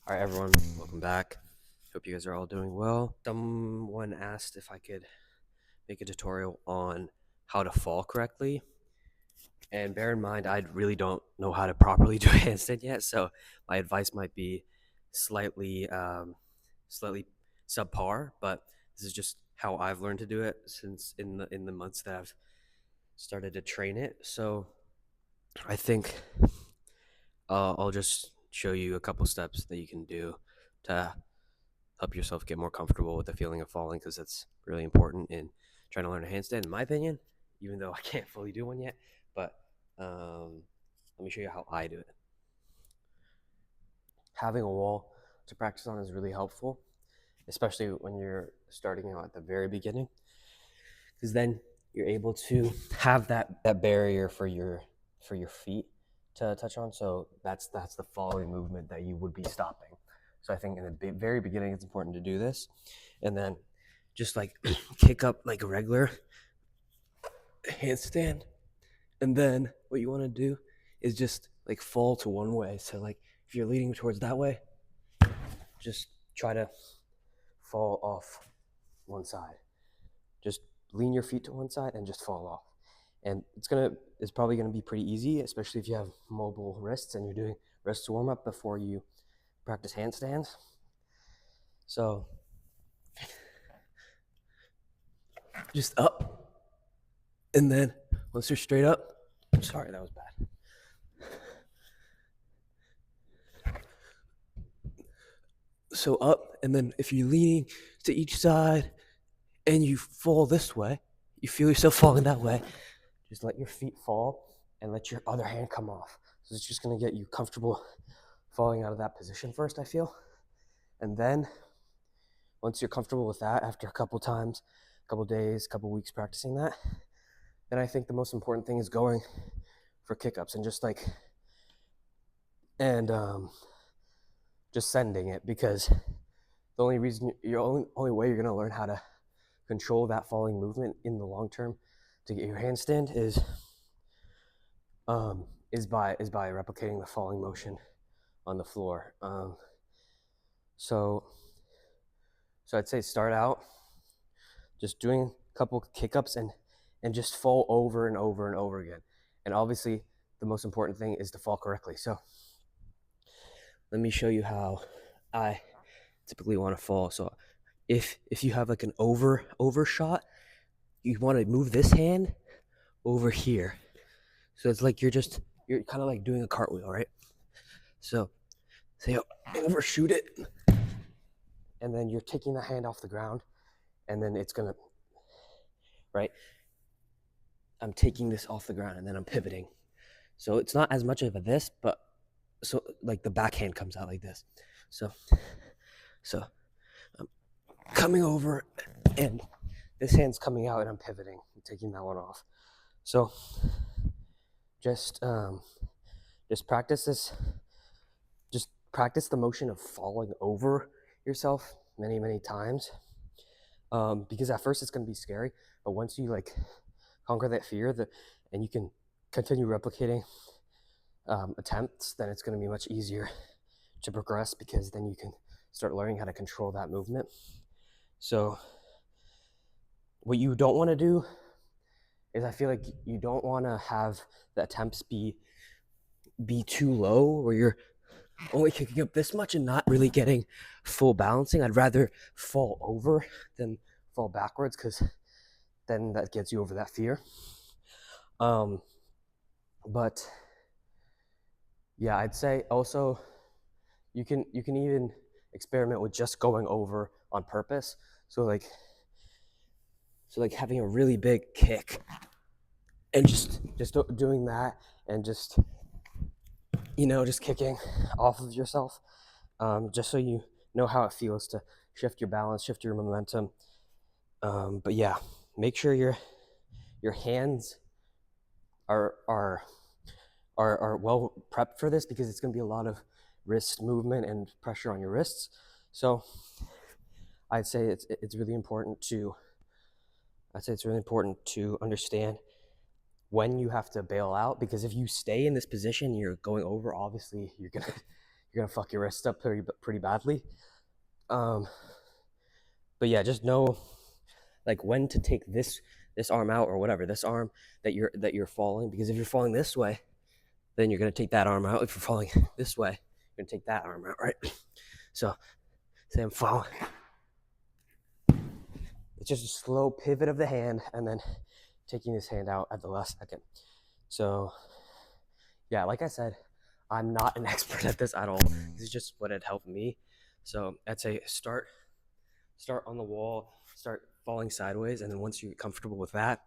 All right, everyone, welcome back. Hope you guys are all doing well. Someone asked if I could make a tutorial on how to fall correctly. And bear in mind, I really don't know how to properly do a handstand yet, so my advice might be slightly subpar. But this is just how I've learned to do it since in the months that I've started to train it. So I think I'll just show you a couple steps that you can do to help yourself get more comfortable with the feeling of falling, because it's really important in trying to learn a handstand, in my opinion, even though I can't fully do one yet. But let me show you how I do it. Having a wall to practice on is really helpful, especially when you're starting out at the very beginning, because then you're able to have that barrier for your feet to touch on. So that's the falling movement that you would be stopping. So I think in the very beginning, it's important to do this, and then just like kick up like a regular handstand, and then what you want to do is just like fall to one way. So like if you're leaning towards that way, just try to fall off one side. Just lean your feet to one side and just fall off. And it's probably gonna be pretty easy, especially if you have mobile wrists and you're doing wrist warm up before you practice handstands. So just up, and then once you're straight up, sorry, that was bad. So up, and then if you're leaning to each side and you fall this way, you feel yourself falling that way, just let your feet fall and let your other hand come off. So it's just gonna get you comfortable falling out of that position first, I feel. And then once you're comfortable with that, after a couple times, a couple days, a couple weeks practicing that, then I think the most important thing is going for kick-ups and just just sending it, because the only reason only way you're going to learn how to control that falling movement in the long term to get your handstand is by replicating the falling motion on the floor. So I'd say start out just doing a couple kick-ups and just fall over and over and over again. And obviously the most important thing is to fall correctly. So let me show you how I typically want to fall. So if you have like an overshot, you want to move this hand over here. So it's like you're kind of like doing a cartwheel, right? So say you overshoot it, and then you're taking the hand off the ground, and then it's gonna, right? I'm taking this off the ground and then I'm pivoting. So it's not as much of a this, but so like the backhand comes out like this. So I'm coming over and this hand's coming out and I'm pivoting and taking that one off. So just practice this. Just practice the motion of falling over yourself many times, because at first it's going to be scary, but once you like conquer that fear, and you can continue replicating attempts, then it's going to be much easier to progress, because then you can start learning how to control that movement. So what you don't want to do is, I feel like you don't want to have the attempts be too low, where you're only kicking up this much and not really getting full balancing. I'd rather fall over than fall backwards, because then that gets you over that fear. But yeah, I'd say also you can even experiment with just going over on purpose. So like having a really big kick and just doing that, and just kicking off of yourself, just so you know how it feels to shift your balance, shift your momentum. But yeah, make sure your hands are well prepped for this, because it's going to be a lot of wrist movement and pressure on your wrists. So I'd say it's really important to understand when you have to bail out, because if you stay in this position, you're going over, obviously you're you're gonna fuck your wrist up pretty badly. But yeah, just know like when to take this arm out, or whatever, this arm that you're falling, because if you're falling this way, then you're gonna take that arm out. If you're falling this way, you're gonna take that arm out, right? So say I'm falling. It's just a slow pivot of the hand and then taking this hand out at the last second. So yeah, like I said, I'm not an expert at this at all. This is just what had helped me. So I'd say start on the wall, start falling sideways, and then once you get comfortable with that,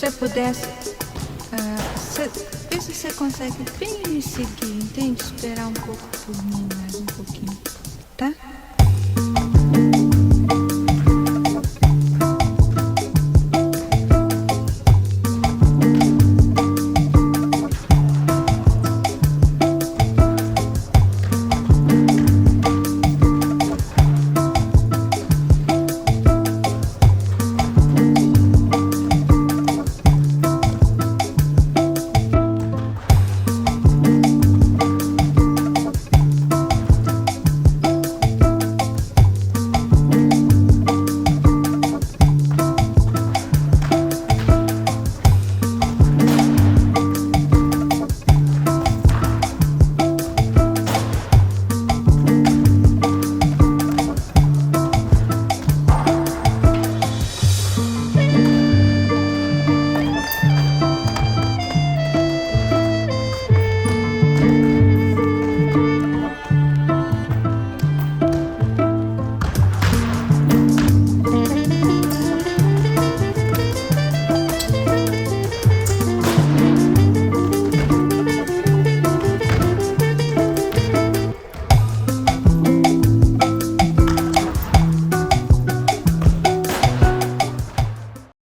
você pudesse, vê se você consegue bem me seguir, entende? Esperar um pouco por mim, mais um pouquinho, tá?